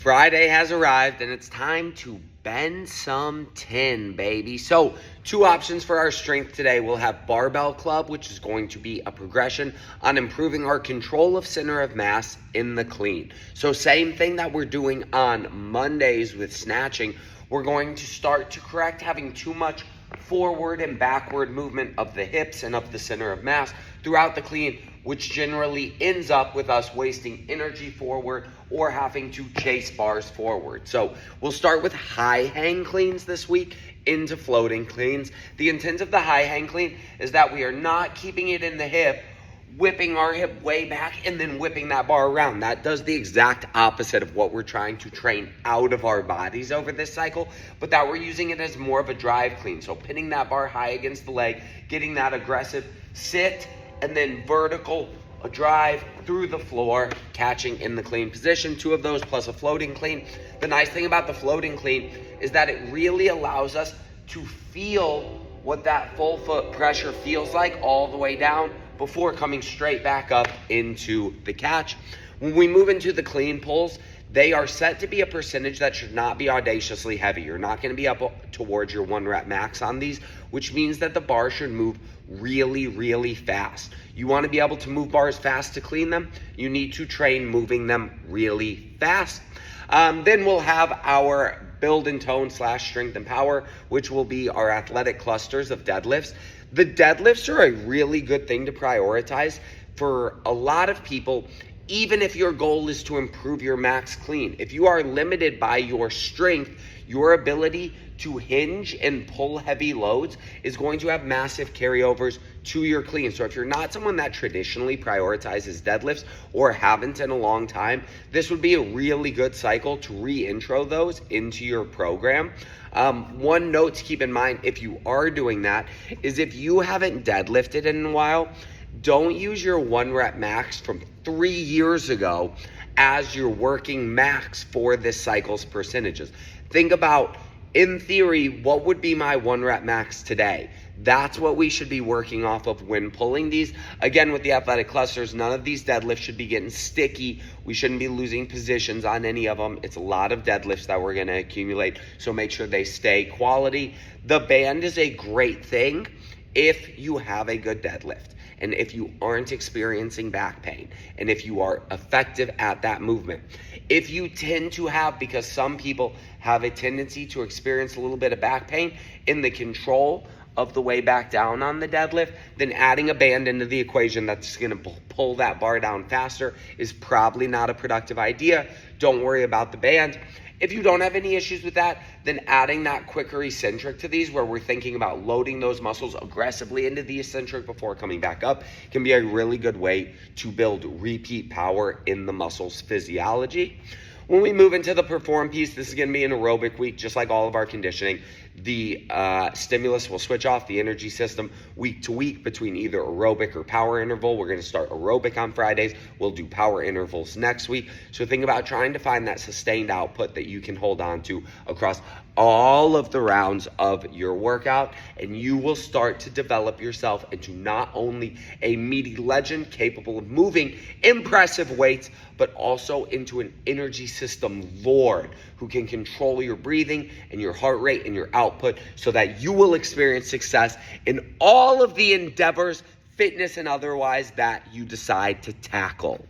Friday has arrived and it's time to bend some tin, baby. So 2 options for our strength today. We'll have barbell club, which is going to be a progression on improving our control of center of mass in the clean. So same thing that we're doing on Mondays with snatching. We're going to start to correct having too much forward and backward movement of the hips and of the center of mass throughout the clean, which generally ends up with us wasting energy forward or having to chase bars forward. So we'll start with high hang cleans this week into floating cleans. The intent of the high hang clean is that we are not keeping it in the hip, whipping our hip way back and then whipping that bar around. That does the exact opposite of what we're trying to train out of our bodies over this cycle, but that we're using it as more of a drive clean. So pinning that bar high against the leg, getting that aggressive sit, and then vertical drive through the floor, catching in the clean position. 2 of those plus a floating clean. The nice thing about the floating clean is that it really allows us to feel what that full foot pressure feels like all the way down before coming straight back up into the catch. When we move into the clean pulls, they are set to be a percentage that should not be audaciously heavy. You're not going to be up towards your 1 rep max on these, which means that the bar should move really, really fast. You want to be able to move bars fast to clean them. You need to train moving them really fast. Then we'll have our build and tone / strength and power, which will be our athletic clusters of deadlifts. The deadlifts are a really good thing to prioritize for a lot of people, even if your goal is to improve your max clean. If you are limited by your strength, your ability to hinge and pull heavy loads is going to have massive carryovers to your clean. So if you're not someone that traditionally prioritizes deadlifts or haven't in a long time, this would be a really good cycle to re-intro those into your program. One note to keep in mind if you are doing that is if you haven't deadlifted in a while, don't use your 1 rep max from 3 years ago as your working max for this cycle's percentages. Think about, in theory, what would be my 1 rep max today? That's what we should be working off of when pulling these. Again, with the athletic clusters, none of these deadlifts should be getting sticky. We shouldn't be losing positions on any of them. It's a lot of deadlifts that we're going to accumulate, so make sure they stay quality. The band is a great thing if you have a good deadlift, and if you aren't experiencing back pain, and if you are effective at that movement. If you tend to have, because some people have a tendency to experience a little bit of back pain in the control of the way back down on the deadlift, then adding a band into the equation that's going to pull that bar down faster is probably not a productive idea. Don't worry about the band. If you don't have any issues with that, then adding that quicker eccentric to these, where we're thinking about loading those muscles aggressively into the eccentric before coming back up, can be a really good way to build repeat power in the muscle's physiology. When we move into the perform piece, this is going to be an aerobic week, just like all of our conditioning. The stimulus will switch off the energy system week to week between either aerobic or power interval. We're going to start aerobic on Fridays. We'll do power intervals next week. So think about trying to find that sustained output that you can hold on to across all of the rounds of your workout, and you will start to develop yourself into not only a meaty legend capable of moving impressive weights, but also into an energy system lord who can control your breathing and your heart rate and your output, so that you will experience success in all of the endeavors, fitness and otherwise, that you decide to tackle.